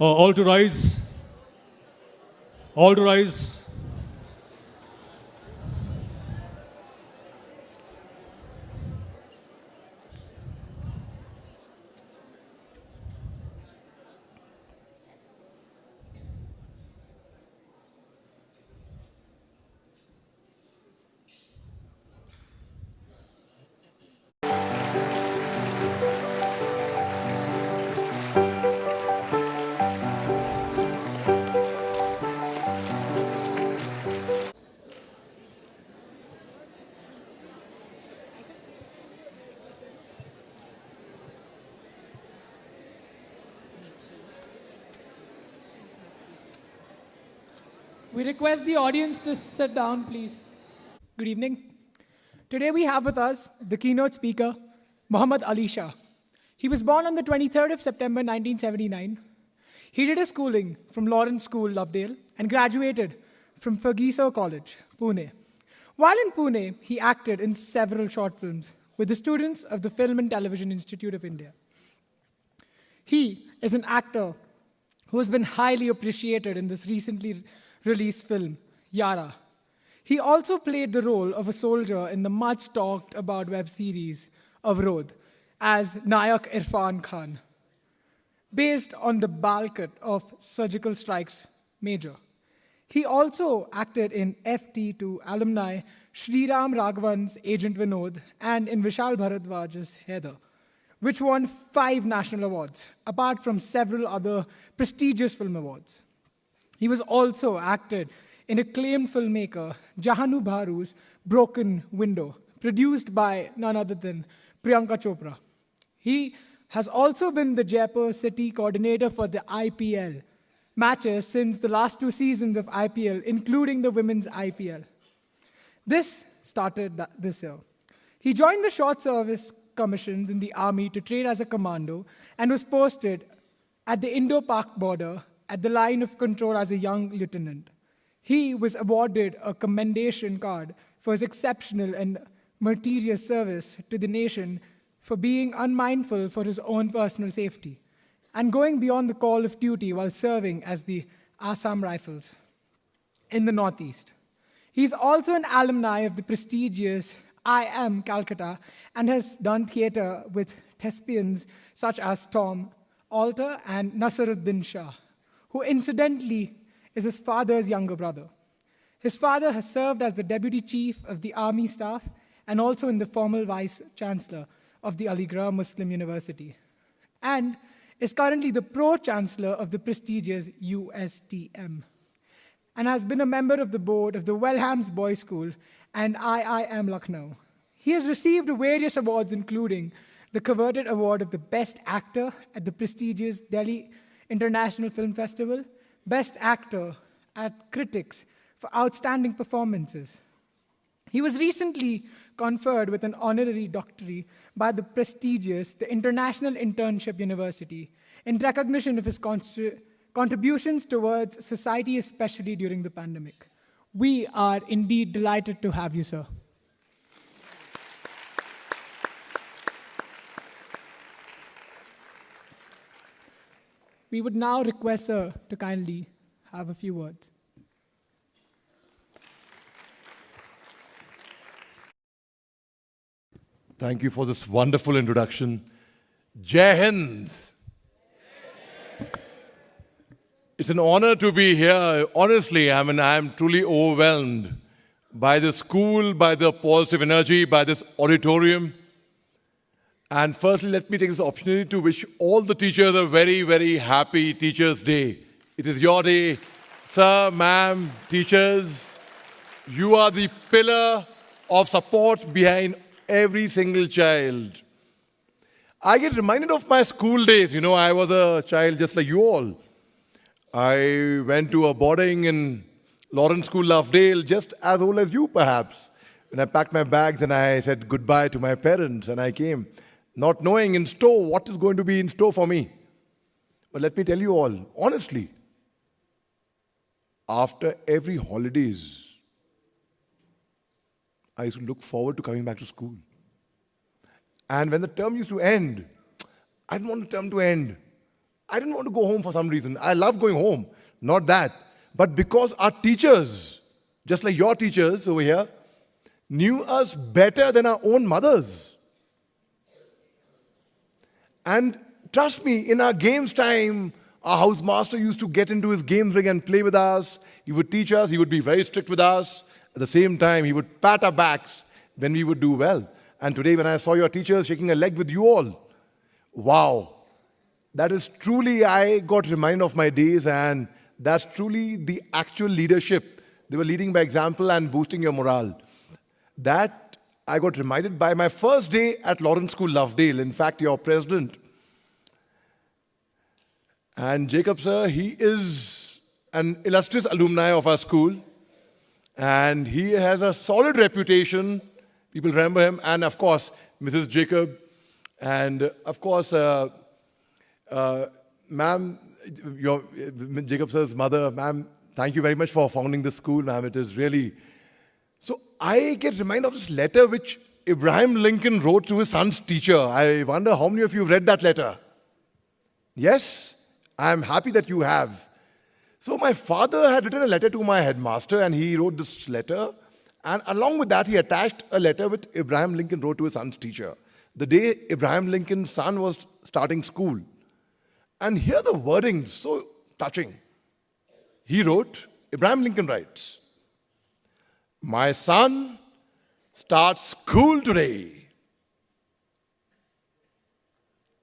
All to rise. All to rise. We request the audience to sit down, please. Good evening. Today we have with us the keynote speaker, Mohammed Ali Shah. He was born on the 23rd of September 1979. He did his schooling from Lawrence School, Lovedale, and graduated from Ferguson College, Pune. While in Pune, he acted in several short films with the students of the Film and Television Institute of India. He is an actor who has been highly appreciated in this recently released film, Yara. He also played the role of a soldier in the much talked about web series Avrodh as Nayak Irfan Khan, based on the Balkat of Surgical Strike's Major. He also acted in FT2 alumni Sriram Raghavan's Agent Vinod and in Vishal Bharadwaj's Heather, which won 5 national awards, apart from several other prestigious film awards. He was also acted in acclaimed filmmaker Jahanu Baru's Broken Window, produced by none other than Priyanka Chopra. He has also been the Jaipur city coordinator for the IPL matches since the last 2 seasons of IPL, including the women's IPL. This started this year. He joined the short service commissions in the army to train as a commando and was posted at the Indo-Pak border at the line of control as a young lieutenant. He was awarded a commendation card for his exceptional and meritorious service to the nation for being unmindful for his own personal safety and going beyond the call of duty while serving as the Assam Rifles in the Northeast. He's also an alumni of the prestigious I Am Calcutta and has done theatre with thespians such as Tom Alter and Nasaruddin Shah, who incidentally is his father's younger brother. His father has served as the Deputy Chief of the Army Staff and also in the formal Vice Chancellor of the Aligarh Muslim University, and is currently the Pro-Chancellor of the prestigious USTM, and has been a member of the board of the Wellhams Boys School and IIM Lucknow. He has received various awards, including the coveted award of the Best Actor at the prestigious Delhi International Film Festival, Best Actor at Critics for Outstanding Performances. He was recently conferred with an honorary doctorate by the prestigious the International Internship University in recognition of his contributions towards society, especially during the pandemic. We are indeed delighted to have you, sir. We would now request sir to kindly have a few words. Thank you for this wonderful introduction. Jai Hind. It's an honor to be here. Honestly, I'm truly overwhelmed by the school, by the positive energy, by this auditorium. And firstly, let me take this opportunity to wish all the teachers a very, very happy Teachers' Day. It is your day. Sir, ma'am, teachers, you are the pillar of support behind every single child. I get reminded of my school days. You know, I was a child just like you all. I went to a boarding in Lawrence School, Lovedale, just as old as you perhaps. When I packed my bags and I said goodbye to my parents and I came, not knowing in store what is going to be in store for me. But let me tell you all, honestly, after every holidays, I used to look forward to coming back to school. And when the term used to end, I didn't want the term to end. I didn't want to go home for some reason. I love going home, not that. But because our teachers, just like your teachers over here, knew us better than our own mothers. And trust me, in our games time, our housemaster used to get into his games ring and play with us. He would teach us. He would be very strict with us. At the same time, he would pat our backs when we would do well. And today, when I saw your teachers shaking a leg with you all, wow, that is truly, I got reminded of my days, and that's truly the actual leadership. They were leading by example and boosting your morale. That I got reminded by my first day at Lawrence School, Lovedale. In fact, your president. And Jacob, sir, he is an illustrious alumni of our school. And he has a solid reputation. People remember him. And of course, Mrs. Jacob. And of course, ma'am, Jacob sir's mother, ma'am, thank you very much for founding this school, ma'am. It is really... So I get reminded of this letter which Abraham Lincoln wrote to his son's teacher. I wonder how many of you have read that letter? Yes? I am happy that you have. So my father had written a letter to my headmaster, and he wrote this letter. And along with that, he attached a letter which Abraham Lincoln wrote to his son's teacher. The day Abraham Lincoln's son was starting school. And here the wording is so touching. He wrote, Abraham Lincoln writes, "My son starts school today.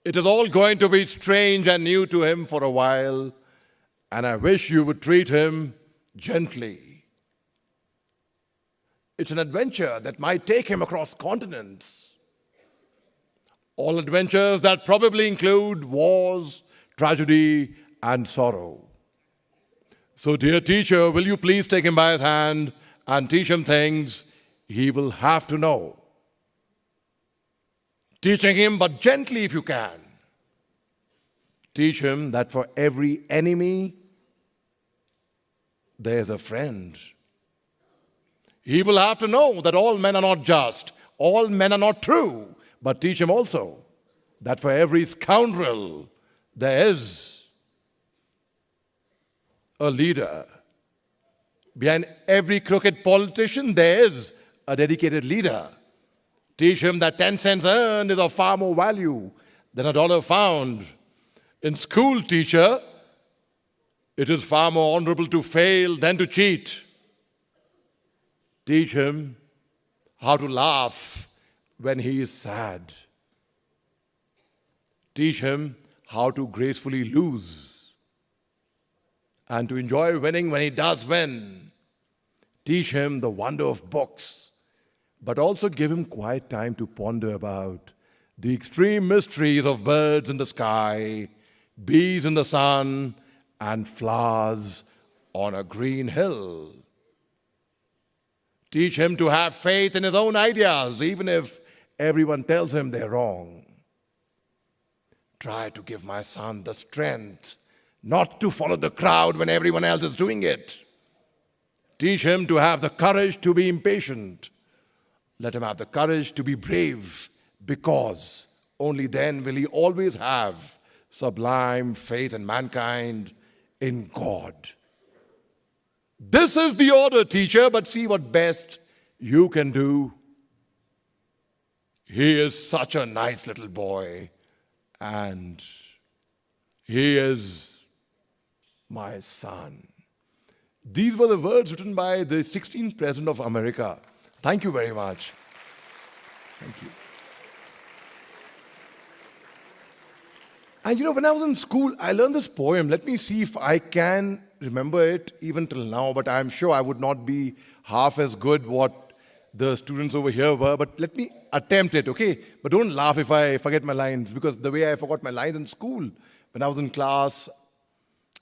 It is all going to be strange and new to him for a while, and I wish you would treat him gently. It's an adventure that might take him across continents. All adventures that probably include wars, tragedy, and sorrow. So, dear teacher, will you please take him by his hand and teach him things he will have to know. Teaching him, but gently if you can. Teach him that for every enemy, there's a friend. He will have to know that all men are not just, all men are not true, but teach him also that for every scoundrel, there is a leader. Behind every crooked politician, there is a dedicated leader. Teach him that 10 cents earned is of far more value than a dollar found. In school, teacher, it is far more honorable to fail than to cheat. Teach him how to laugh when he is sad. Teach him how to gracefully lose and to enjoy winning when he does win. Teach him the wonder of books, but also give him quiet time to ponder about the extreme mysteries of birds in the sky, bees in the sun, and flowers on a green hill. Teach him to have faith in his own ideas, even if everyone tells him they're wrong. Try to give my son the strength not to follow the crowd when everyone else is doing it. Teach him to have the courage to be impatient. Let him have the courage to be brave, because only then will he always have sublime faith in mankind, in God. This is the order, teacher, but see what best you can do. He is such a nice little boy, and he is my son. These were the words written by the 16th President of America. Thank you very much. Thank you. And when I was in school, I learned this poem. Let me see if I can remember it even till now, but I'm sure I would not be half as good what the students over here were, but let me attempt it, okay? But don't laugh if I forget my lines, because the way I forgot my lines in school, when I was in class,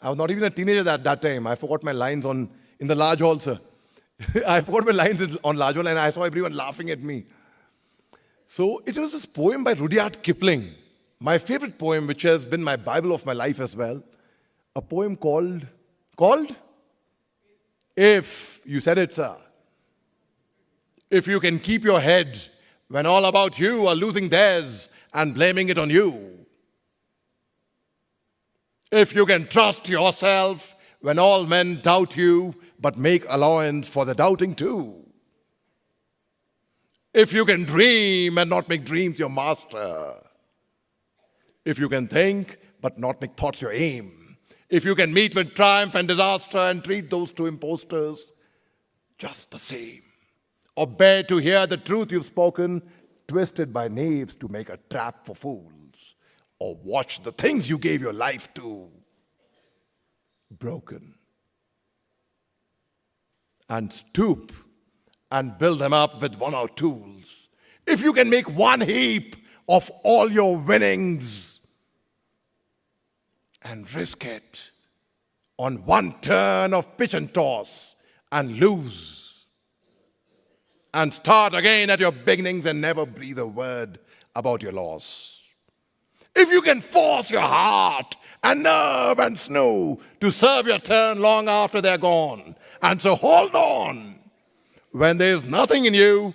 I was not even a teenager at that time. I forgot my lines in the large hall, sir. I forgot my lines on large hall, and I saw everyone laughing at me. So it was this poem by Rudyard Kipling, my favorite poem, which has been my Bible of my life as well. A poem called If. You said it, sir. If you can keep your head when all about you are losing theirs and blaming it on you. If you can trust yourself when all men doubt you, but make allowance for the doubting too. If you can dream and not make dreams your master. If you can think but not make thoughts your aim. If you can meet with triumph and disaster and treat those two impostors just the same. Or bear to hear the truth you've spoken, twisted by knaves to make a trap for fools. Or watch the things you gave your life to broken. And stoop and build them up with worn-out tools. If you can make one heap of all your winnings and risk it on one turn of pitch and toss and lose and start again at your beginnings and never breathe a word about your loss. If you can force your heart and nerve and snow to serve your turn long after they're gone, and so hold on when there's nothing in you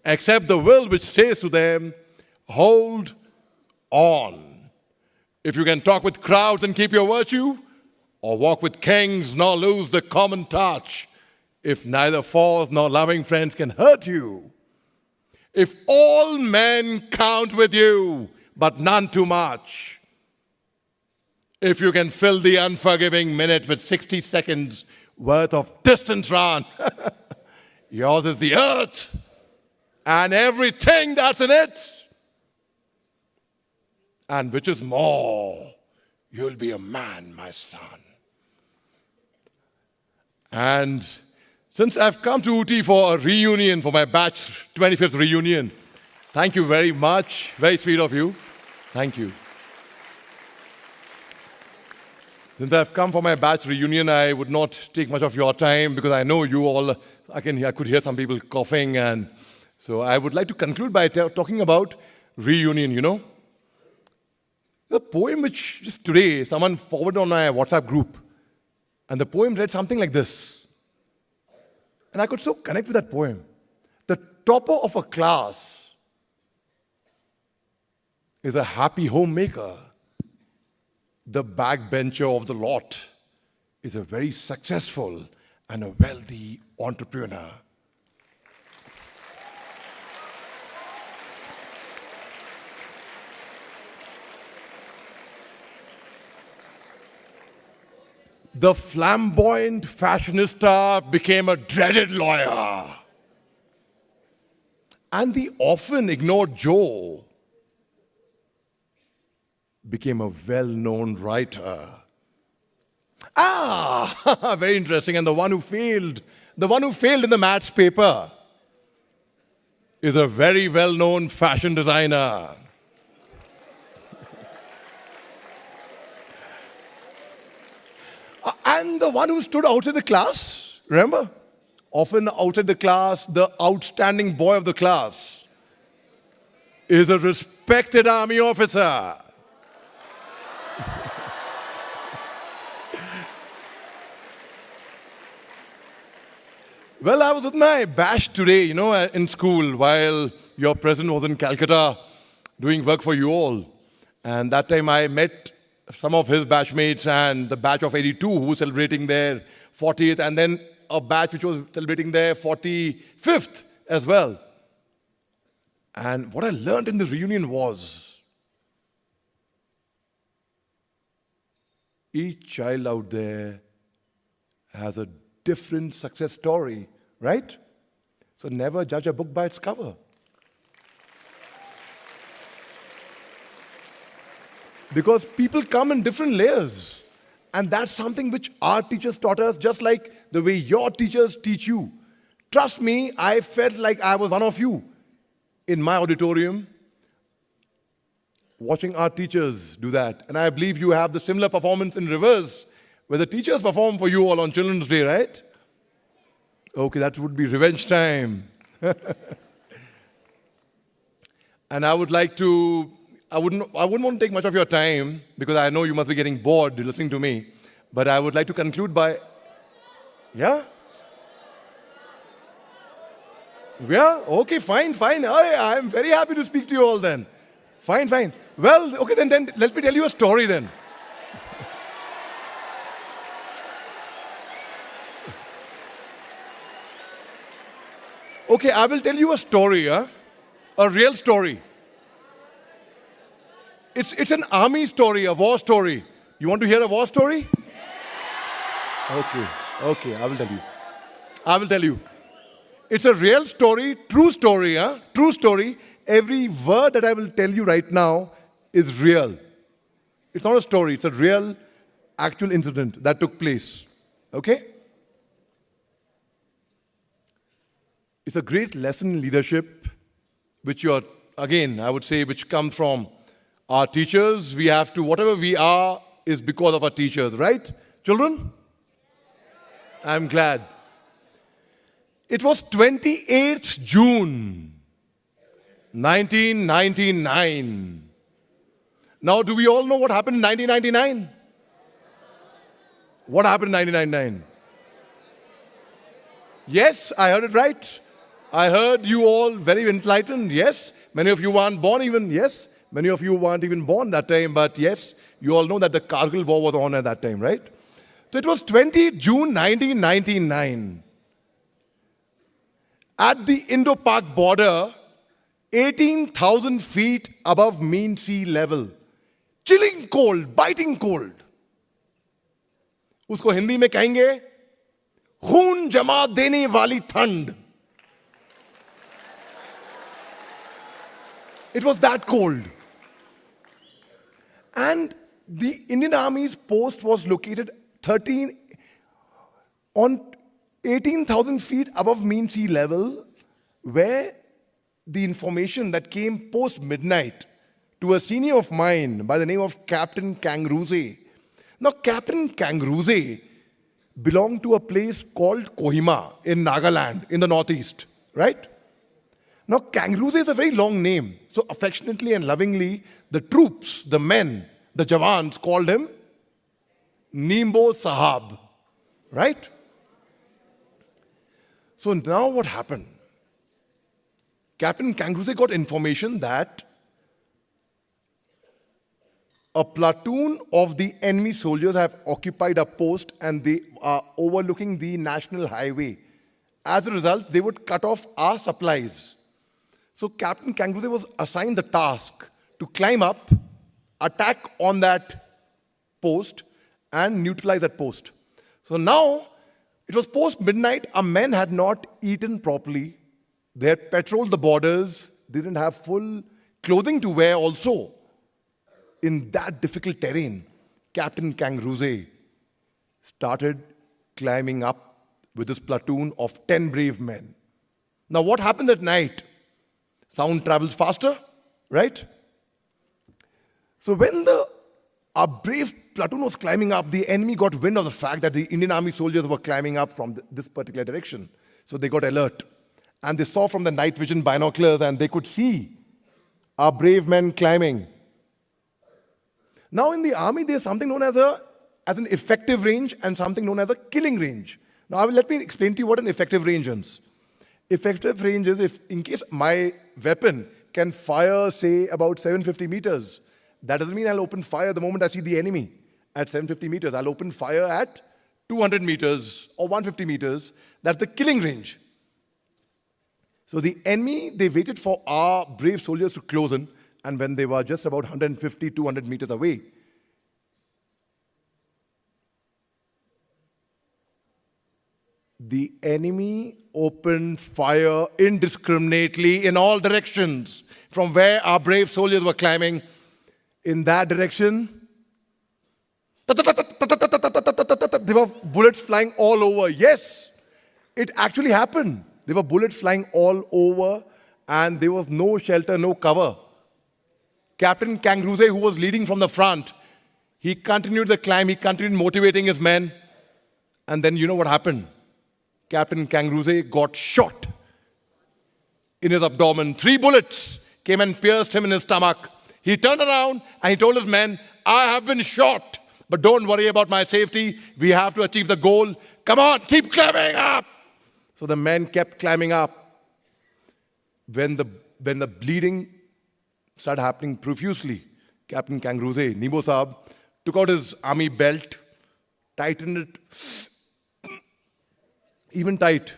except the will which says to them, hold on. If you can talk with crowds and keep your virtue, or walk with kings nor lose the common touch, if neither foes nor loving friends can hurt you, if all men count with you, but none too much, if you can fill the unforgiving minute with 60 seconds worth of distance run, yours is the earth and everything that's in it. And which is more, you'll be a man, my son. And since I've come to Ooty for a reunion, for my batch 25th reunion, thank you very much. Very sweet of you. Thank you. Since I've come for my batch reunion, I would not take much of your time because I know you all, I could hear some people coughing, and so I would like to conclude by talking about reunion, you know. The poem which just today someone forwarded on my WhatsApp group, and the poem read something like this. And I could so connect with that poem. The topper of a class is a happy homemaker. The backbencher of the lot is a very successful and a wealthy entrepreneur. The flamboyant fashionista became a dreaded lawyer. And the often ignored Joe became a well-known writer. Very interesting. And the one who failed in the maths paper is a very well-known fashion designer. And the one who stood outside the class, remember? Often outside the class, the outstanding boy of the class is a respected army officer. Well, I was with my batch today, you know, in school while your president was in Calcutta doing work for you all. And that time I met some of his batchmates and the batch of 82 who was celebrating their 40th, and then a batch which was celebrating their 45th as well. And what I learned in this reunion was each child out there has a different success story, right? So never judge a book by its cover. Because people come in different layers. And that's something which our teachers taught us, just like the way your teachers teach you. Trust me, I felt like I was one of you in my auditorium, watching our teachers do that. And I believe you have the similar performance in reverse, where the teachers perform for you all on Children's Day, right? Okay, that would be revenge time. And I would like to, I wouldn't want to take much of your time because I know you must be getting bored listening to me. But I would like to conclude by, yeah? Yeah, okay, fine. I'm very happy to speak to you all then. Fine. Well, okay, then let me tell you a story then. Okay, I will tell you a story, huh? A real story. It's an army story, a war story. You want to hear a war story? Okay, I will tell you. I will tell you. It's a real story, true story, huh? True story. Every word that I will tell you right now is real. It's not a story, it's a real, actual incident that took place. Okay? It's a great lesson in leadership, which you are, again, I would say, which comes from our teachers. We have to, whatever we are, is because of our teachers, right? Children? I'm glad. It was 28th June, 1999. Now, do we all know what happened in 1999? What happened in 1999? Yes, I heard it right. I heard you all very enlightened. Yes, many of you weren't born even. Yes, many of you weren't even born that time. But yes, you all know that the Kargil war was on at that time, right? So it was 20 June 1999. At the Indo-Pak border, 18,000 feet above mean sea level. Chilling cold, biting cold. उसको हिंदी में कहेंगे खून जमा देने वाली ठंड. It was that cold. And the Indian Army's post was located 18,000 feet above mean sea level, where the information that came post-midnight to a senior of mine by the name of Captain Kangruze. Now, Captain Kangruze belonged to a place called Kohima in Nagaland, in the northeast, right? Now, Kangruze is a very long name. So, affectionately and lovingly, the troops, the men, the Jawans called him Nimbo Sahab, right? So now what happened? Captain Kangruze got information that a platoon of the enemy soldiers have occupied a post and they are overlooking the national highway. As a result, they would cut off our supplies. So Captain Kangruze was assigned the task to climb up, attack on that post, and neutralize that post. So now, it was post-midnight, our men had not eaten properly. They had patrolled the borders. They didn't have full clothing to wear also. In that difficult terrain, Captain Kangruze started climbing up with his platoon of 10 brave men. Now what happened at night? Sound travels faster, right? So when our brave platoon was climbing up, the enemy got wind of the fact that the Indian Army soldiers were climbing up from this particular direction. So they got alert. And they saw from the night vision binoculars and they could see our brave men climbing. Now in the army, there's something known as an effective range and something known as a killing range. Now let me explain to you what an effective range is. Effective range is if in case my weapon can fire, say, about 750 meters, that doesn't mean I'll open fire the moment I see the enemy at 750 meters. I'll open fire at 200 meters or 150 meters. That's the killing range. So the enemy, they waited for our brave soldiers to close in, and when they were just about 150, 200 meters away, the enemy opened fire indiscriminately in all directions from where our brave soldiers were climbing. In that direction, there were bullets flying all over. Yes, it actually happened. There were bullets flying all over and there was no shelter, no cover. Captain Kangruze, who was leading from the front, he continued the climb, he continued motivating his men. And then you know what happened? Captain Kangruze got shot in his abdomen. 3 bullets came and pierced him in his stomach. He turned around and he told his men, I have been shot, but don't worry about my safety. We have to achieve the goal. Come on, keep climbing up. So the men kept climbing up. When the bleeding started happening profusely, Captain Kangruze, Nimbo Saab, took out his army belt, tightened it even tight,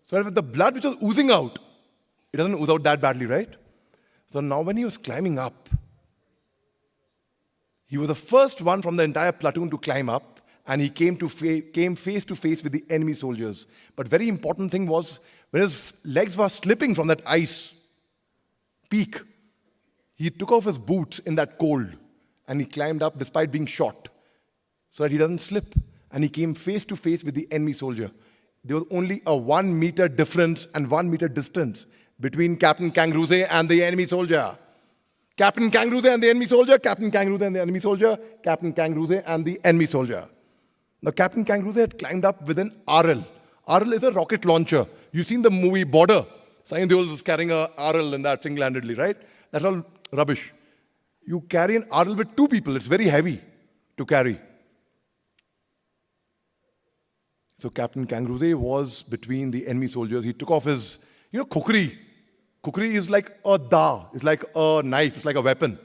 So with the blood which was oozing out, it doesn't ooze out that badly, right? So now when he was climbing up, he was the first one from the entire platoon to climb up, and he came face to face with the enemy soldiers. But very important thing was, when his legs were slipping from that ice peak, he took off his boots in that cold, and he climbed up despite being shot, so that he doesn't slip. And he came face to face with the enemy soldier. There was only a 1 meter difference and 1 meter distance between Captain Kangarooze and the enemy soldier. Captain Kangarooze and the enemy soldier, Captain Kangarooze and the enemy soldier, Captain Kangarooze and the enemy soldier. Now, Captain Kangarooze had climbed up with an RL. RL is a rocket launcher. You've seen the movie Border. Sain Deol was carrying a RL in that single-handedly, right? That's all rubbish. You carry an RL with 2 people. It's very heavy to carry. So Captain Kangarooze was between the enemy soldiers. He took off his, kukri. Kukri is like a da. It's like a knife. It's like a weapon,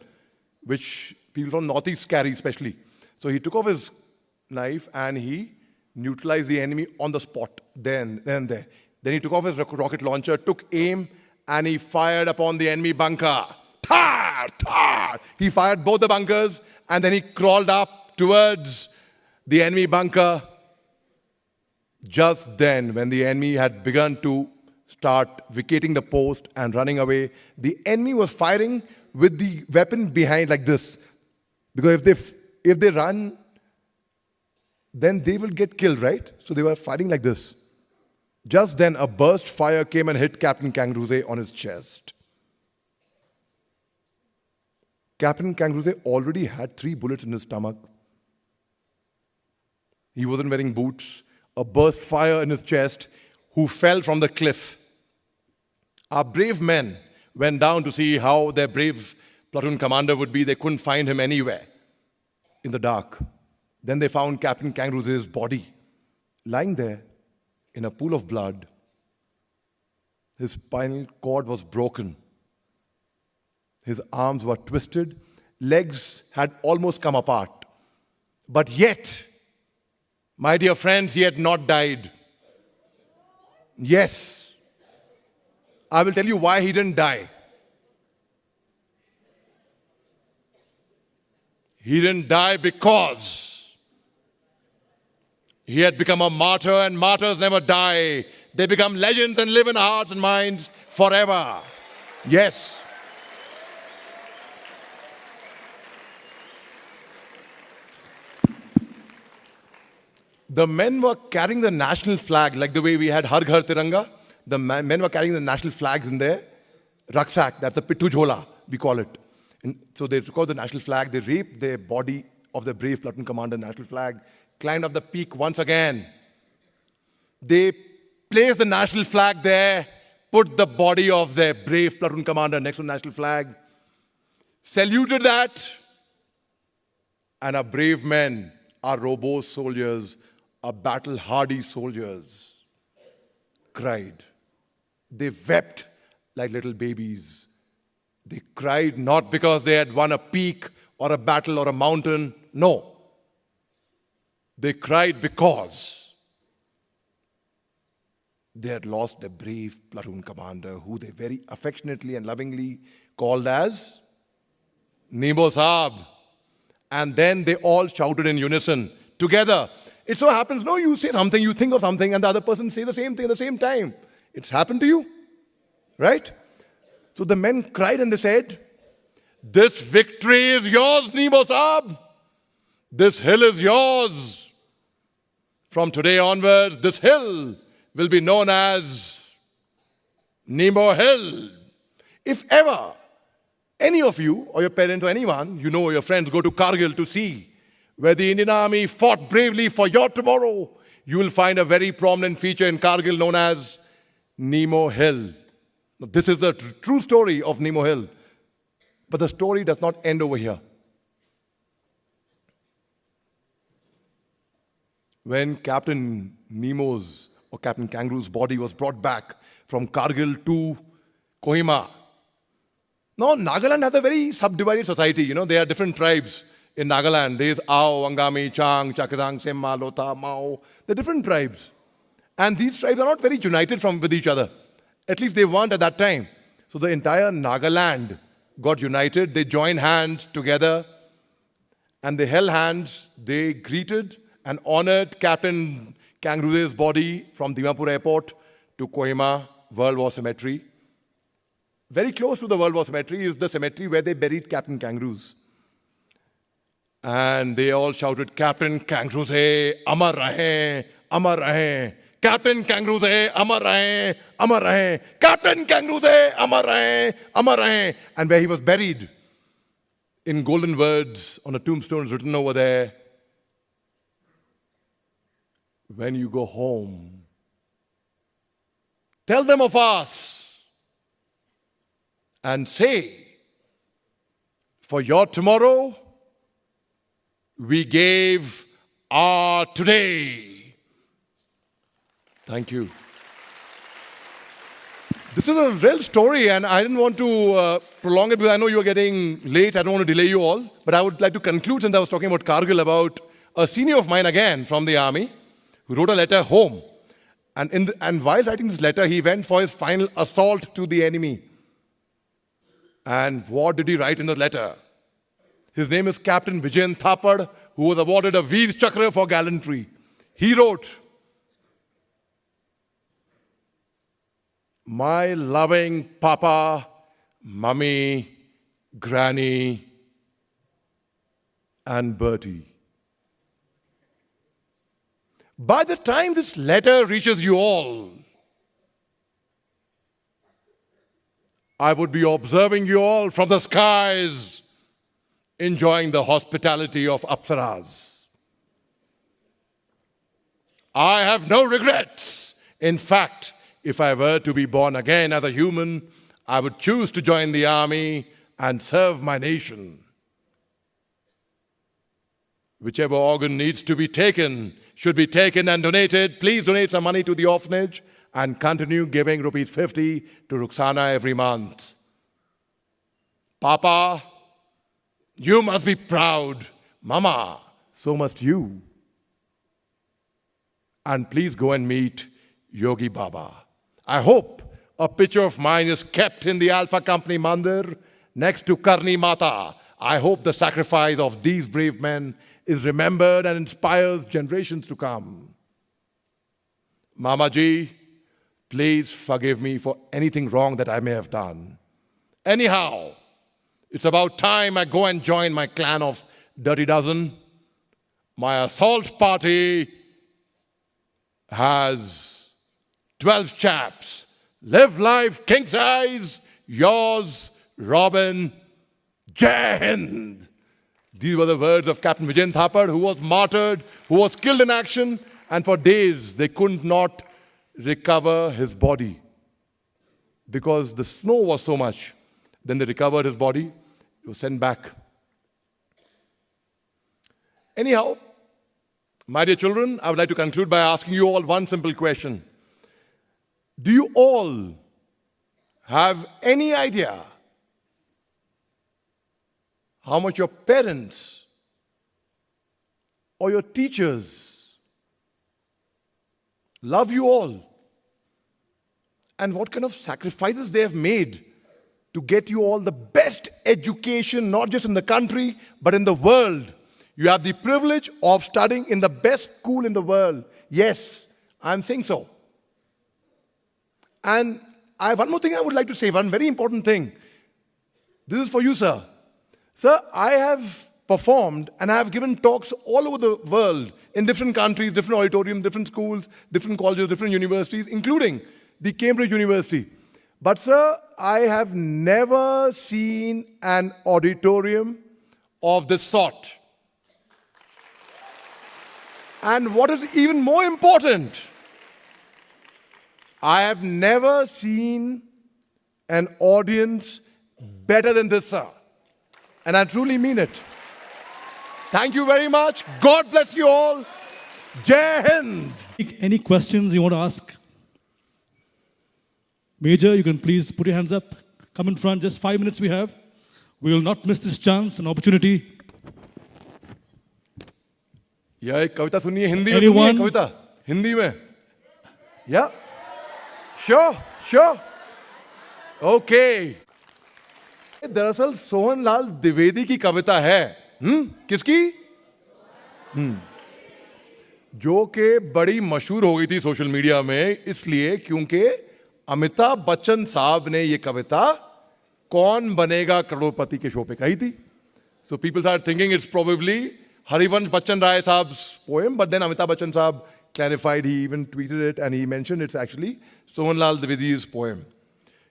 which people from Northeast carry especially. So he took off his knife and he neutralized the enemy on the spot, then and there. Then he took off his rocket launcher, took aim, and he fired upon the enemy bunker. Tar! Tar! He fired both the bunkers, and then he crawled up towards the enemy bunker. Just then, when the enemy had begun to start vacating the post and running away, the enemy was firing with the weapon behind like this. Because if they run, then they will get killed, right? So they were firing like this. Just then, a burst fire came and hit Captain Kangarooze on his chest. Captain Kangarooze already had 3 bullets in his stomach. He wasn't wearing boots. A burst fire in his chest, who fell from the cliff. Our brave men went down to see how their brave platoon commander would be. They couldn't find him anywhere in the dark. Then they found Captain Kangarooze's body lying there in a pool of blood. His spinal cord was broken. His arms were twisted. Legs had almost come apart. But yet, my dear friends, he had not died. Yes. I will tell you why he didn't die. He didn't die because he had become a martyr, and martyrs never die. They become legends and live in our hearts and minds forever. Yes. The men were carrying the national flag, like the way we had Har Ghar Tiranga. The men were carrying the national flags in their rucksack. That's the Pittu Jhola, we call it. And so they took out the national flag. They raped the body of the brave platoon commander, national flag, climbed up the peak once again. They placed the national flag there, put the body of their brave platoon commander next to the national flag, saluted that, and our brave men, our robust soldiers, our battle-hardy soldiers, cried. They wept like little babies. They cried not because they had won a peak or a battle or a mountain. No. They cried because they had lost their brave platoon commander, who they very affectionately and lovingly called as Nemo Saab. And then they all shouted in unison, together. It so happens, no, you say something, you think of something, and the other person says the same thing at the same time. It's happened to you, right? So the men cried and they said, this victory is yours, Nemo Saab. This hill is yours. From today onwards, this hill will be known as Nemo Hill. If ever any of you or your parents or anyone, you know, your friends go to Kargil to see where the Indian Army fought bravely for your tomorrow, you will find a very prominent feature in Kargil known as Nemo Hill. Now, this is the true story of Nemo Hill. But the story does not end over here. When Captain Nemo's or Captain Kangaroo's body was brought back from Kargil to Kohima, now Nagaland has a very subdivided society. You know, there are different tribes in Nagaland. There is Ao, Angami, Chang, Chakadang, Semma, Lota, Mao. There are different tribes. And these tribes are not very united with each other. At least they weren't at that time. So the entire Nagaland got united. They joined hands together. And they held hands. They greeted and honored Captain Kangaroos' body from Dimapur Airport to Kohima World War Cemetery. Very close to the World War Cemetery is the cemetery where they buried Captain Kangaroos. And they all shouted, Captain Kangaroos hai, amar rahe, amar rahe. Captain Kangaroos hai, amar rahe, amar rahe. Captain Kangaroos hai, amar rahe, amar rahe. And where he was buried, in golden words on a tombstone is written over there, when you go home, tell them of us and say, for your tomorrow, we gave our today. Thank you. This is a real story, and I didn't want to prolong it because I know you're getting late. I don't want to delay you all. But I would like to conclude, since I was talking about Kargil, about a senior of mine again from the army who wrote a letter home. And while writing this letter, he went for his final assault to the enemy. And what did he write in the letter? His name is Captain Vijayan Thapad, who was awarded a Veer Chakra for gallantry. He wrote, my loving Papa, Mummy, Granny, and Bertie. By the time this letter reaches you all, I would be observing you all from the skies, enjoying the hospitality of Apsaras. I have no regrets. In fact, if I were to be born again as a human, I would choose to join the army and serve my nation. Whichever organ needs to be taken should be taken and donated. Please donate some money to the orphanage and continue giving rupees 50 to Ruxana every month. Papa, you must be proud. Mama, so must you. And please go and meet Yogi Baba. I hope a picture of mine is kept in the Alpha Company Mandir next to Karni Mata. I hope the sacrifice of these brave men is remembered and inspires generations to come. Mama ji, please forgive me for anything wrong that I may have done. Anyhow, it's about time I go and join my clan of Dirty Dozen. My assault party has 12 chaps. Live life king size, yours, Robin, Jai Hind. These were the words of Captain Vijayan Thapad, who was martyred, who was killed in action, and for days they could not recover his body because the snow was so much. Then they recovered his body. He was sent back. Anyhow, my dear children, I would like to conclude by asking you all one simple question. Do you all have any idea how much your parents or your teachers love you all, and what kind of sacrifices they have made to get you all the best education, not just in the country, but in the world? You have the privilege of studying in the best school in the world. Yes, I'm saying so. And I have one more thing I would like to say, one very important thing. This is for you, sir. Sir, I have performed and I have given talks all over the world, in different countries, different auditoriums, different schools, different colleges, different universities, including the Cambridge University. But sir, I have never seen an auditorium of this sort. And what is even more important, I have never seen an audience better than this, sir. And I truly mean it. Thank you very much. God bless you all. Jai Hind. Any questions you want to ask? Major, you can please put your hands up. Come in front. Just 5 minutes we have. We will not miss this chance and opportunity. यह एक कविता सुनिए हिंदी में सुनिए कविता हिंदी में Yeah. Sure. Okay. दरअसल सोहनलाल द्विवेदी की कविता है. किसकी? जो कि बड़ी मशहूर हो गई थी सोशल मीडिया में, इसलिए क्योंकि अमिताभ बच्चन साहब ने ये कविता कौन बनेगा करोड़पति के शो पे कही थी. So people are thinking it's probably Harivansh Bachchan Rai Saab's poem, but then Amitabh Bachchan Saab clarified, he even tweeted it, and he mentioned it's actually Sohanlal Dwivedi's poem.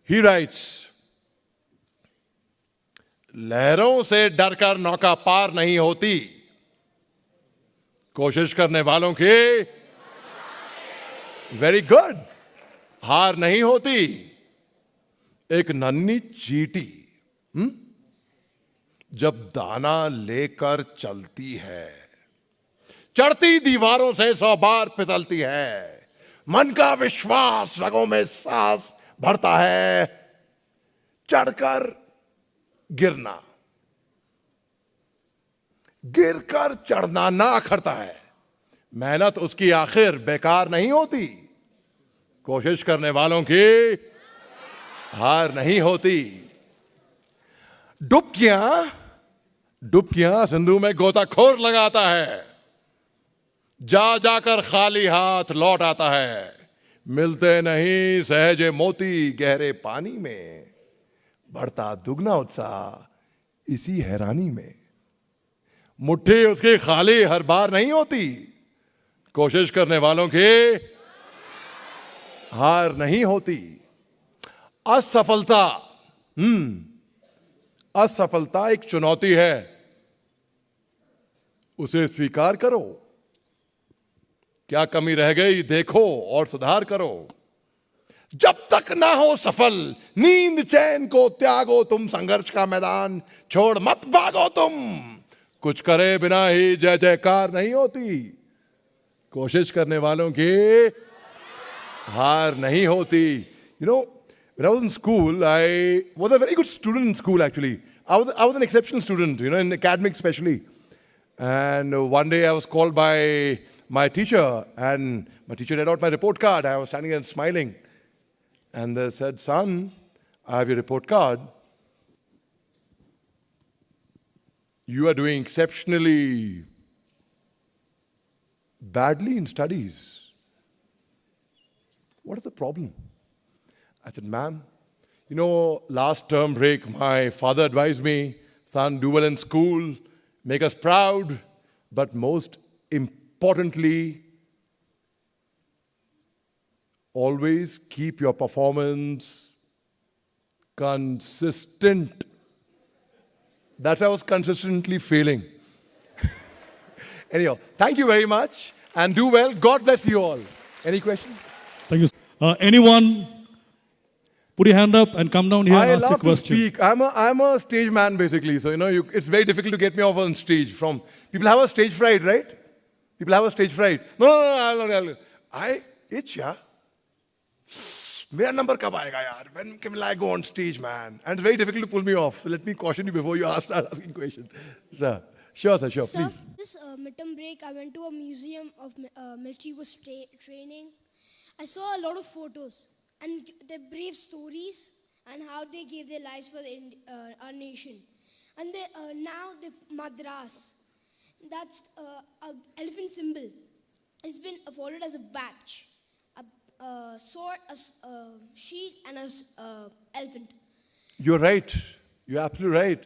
He writes, लहरों से डरकर नौका पार नहीं होती, कोशिश करने वालों की वेरी गुड हार नहीं होती. एक नन्ही चींटी जब दाना लेकर चलती है, चढ़ती दीवारों से 100 बार फिसलती है. मन का विश्वास रगों में सांस भरता है, चढ़कर गिरना, गिरकर चढ़ना ना अखरता है. मेहनत उसकी आखिर बेकार नहीं होती, कोशिश करने वालों की हार नहीं होती. डुबकियां सिंधु में गोताखोर लगाता है, जाकर खाली हाथ लौट आता है. मिलते नहीं सहजे मोती गहरे पानी में, बढ़ता दुगना उत्साह इसी हैरानी में. मुट्ठी उसकी खाली हर बार नहीं होती, कोशिश करने वालों की हार नहीं होती. असफलता एक चुनौती है, उसे स्वीकार करो. क्या कमी रह गई देखो और सुधार करो. जब तक ना हो सफल नींद चैन को त्यागो तुम, संघर्ष का मैदान छोड़ मत भागो तुम. कुछ करे बिना ही जय जयकार नहीं होती, कोशिश करने वालों की हार नहीं होती. You know, when I was in school, I was a very good student in school actually. I was an exceptional student, in academics especially. And one day I was called by my teacher, and my teacher read out my report card. I was standing there and smiling. And they said, son, I have your report card. You are doing exceptionally badly in studies. What is the problem? I said, ma'am, last term break, my father advised me, son, do well in school, make us proud, but most importantly, always keep your performance consistent. That's why I was consistently failing. Anyhow, thank you very much and do well. God bless you all. Any questions? Thank you. Anyone? Put your hand up and come down here and ask a love question. to speak. I'm a stage man basically. So, it's very difficult to get me off on stage. People have a stage fright, right? People have a stage fright. No. I itch, yeah. मेरा number कब आएगा यार? When will I go on stage, man? And it's very difficult to pull me off. So let me caution you before you start asking questions. Sir, sure, please. This midterm break, I went to a museum of military was training. I saw a lot of photos and their brave stories and how they gave their lives for our nation. And now the Madras, that's an elephant symbol. It's been followed as a badge. A sword, a shield, and an elephant. You're right. You're absolutely right.